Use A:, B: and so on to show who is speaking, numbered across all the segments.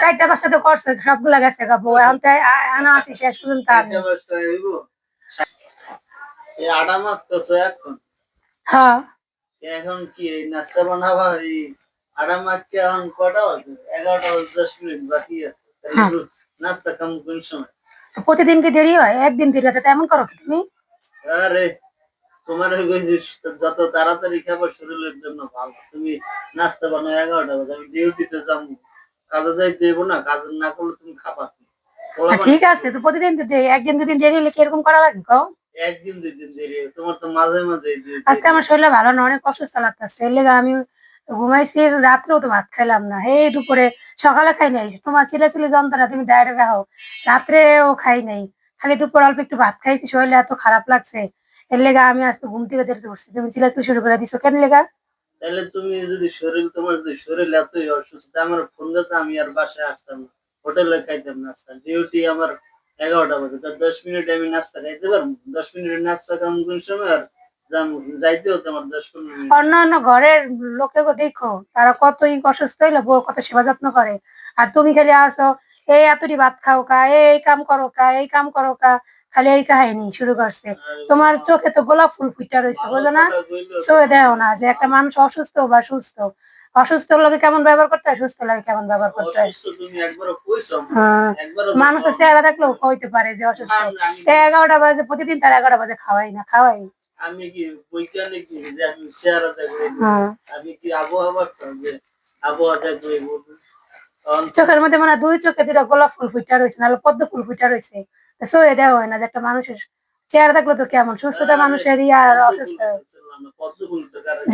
A: চারটা পাঁচটা তো করছে সবগুলা গেছে গাবো এখন তাই আনা আছি শেষ পর্যন্ত আমি হ্যাঁ
B: এখন কি নাস্তা বানাবা এই আটা মাছকে এখন কটা বাজে 11:10 বাকি আছে নাস্তা কাম কোন সময়
A: প্রতিদিন কি দেরি হয় একদিন দেরি হয় এমন করো কি তুমি
B: আরে তোমার যত তাড়াতাড়ি খাবার শরীরের জন্য ভালো তুমি নাস্তা বানাও 11টা বাজে আমি ডিউটিতে যাবো কাজে যাইতে দেবো না কাজ না করলে তুমি খাবা
A: ঠিক আছে তো প্রতিদিন তো একদিন দুদিন দেরি হলে কিরকম করা লাগে কও
B: একদিন দুদিন দেরি তোমার তো মাঝে মাঝে
A: আজকে আমার শরীরে ভালো না অনেক অসুস্থ লাগতেছে এর লেগে আমি ঘুমাইছি রাত্রেও তো ভাত খাইলাম না এই দুপুরে সকালে খাই নাই তোমার ছিলে যন্ত্রণা তুমি ডাইরেক্ট রাখো রাত্রেও খাই নাই খালি দুপুর অল্প একটু ভাত খাইছি শরীরে এত খারাপ লাগছে এর লেগে আমি আজকে ঘুম থেকে দেখতে পারছি তুমি চিলাচিলি শুরু করে দিছো কেন লেগা
B: তাহলে তুমি যদি তোমার যদি শরীর এতই অসুস্থ আমার ফোন দিতে আমি আর বাসায় আসতাম না হোটেলে খাইতাম নাস্তা ডিউটি আমার 11টা বাজে তার 10 মিনিট আমি নাস্তা খাইতে পারবো 10 মিনিটের নাস্তা কেমন কোন সময় আর যাইতে হতো আমার 10-15 মিনিট
A: অন্যান্য ঘরের লোকে দেখো তারা কতই অসুস্থ হইলে বউ কত সেবা যত্ন করে আর তুমি খালি আসো এই এতটি ভাত খাও কা এই কাম করো কা এই কাম করো কা খালি এই কাহিনী শুরু করছে তোমার চোখে তো গোলাপ ফুল ফুটটা রয়েছে বুঝো না চোখে দেও না যে একটা মানুষ অসুস্থ বা সুস্থ অসুস্থ লোকে কেমন ব্যবহার করতে হয় সুস্থ লোকে কেমন ব্যবহার করতে হয় মানুষের চেহারা দেখলেও কইতে পারে যে অসুস্থ 11টা বাজে প্রতিদিন তার 11টা বাজে খাওয়াই না খাওয়াই
B: আমি কি বৈজ্ঞানিক যে আমি চেহারা দেখবো আমি কি আবহাওয়া যে আবহাওয়া দেখবো
A: চোখের মধ্যে মানে দুই চোখে দুটা গোলাপ ফুল ফুটা রয়েছে নাহলে পদ্ম ফুল ফুটা রয়েছে সয়ে দেওয়া হয় না যে একটা মানুষের চেহারা দেখলো তো কেমন সুস্থতা মানুষের আর অসুস্থ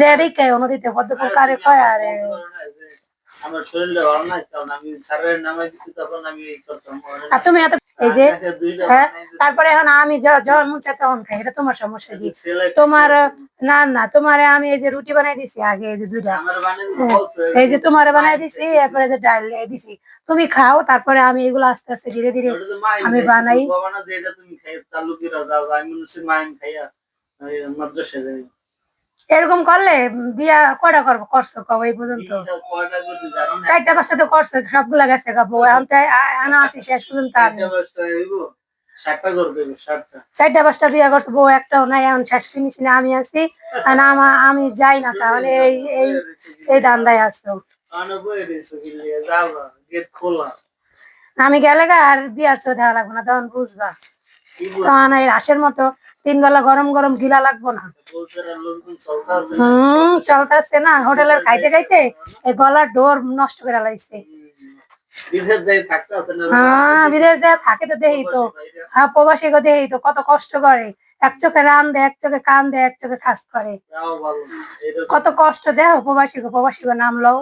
A: যে দিকে নদীতে পদ্ম ফুল কারে কয় আর
B: আমার শরীরটা ভালো নাই কারণ আমি স্যারের নামে দিছি তখন আমি এই করতাম
A: আর তুমি এত এই যে হ্যাঁ তারপরে এখন আমি যখন মন চাই তখন খাই এটা তোমার সমস্যা কি তোমার না না তোমারে আমি এই যে রুটি বানাই দিছি আগে এই যে দুইটা এই যে তোমারে বানাই দিছি এরপরে যে ডাল দিছি তুমি খাও তারপরে আমি এগুলো আস্তে আস্তে ধীরে ধীরে আমি বানাই
B: তুমি খাই চালু করে দাও আমি মনে মাইম খাইয়া মাদ্রাসা যাই
A: এরকম করলে বিয়া কয়টা করবো করছো কব এই পর্যন্ত চারটা পাঁচটা তো করছো সবগুলা গেছে গাবো এখন তাই আনা আছি শেষ পর্যন্ত আমি চারটা পাঁচটা বিয়া করছো বউ একটাও নাই এখন শেষ ফিনিশিং আমি আছি আর আমি যাই না তাহলে এই এই এই দান্দায় আসতো আমি গেলে আর বিয়ার চো দেওয়া লাগবো না তখন বুঝবা তখন এই রাসের মতো 3 বেলা গরম গরম গিলা লাগবো না চলতেছে না হোটেলের খাইতে খাইতে এই গলার ডোর নষ্ট করে লাইছে হ্যাঁ বিদেশ যায় থাকে তো দেখি তো হ্যাঁ প্রবাসী গো দেখি তো কত কষ্ট করে এক চোখে রান দেয় এক চোখে কান দেয় এক চোখে কাজ করে কত কষ্ট দেয় প্রবাসী গো নামলো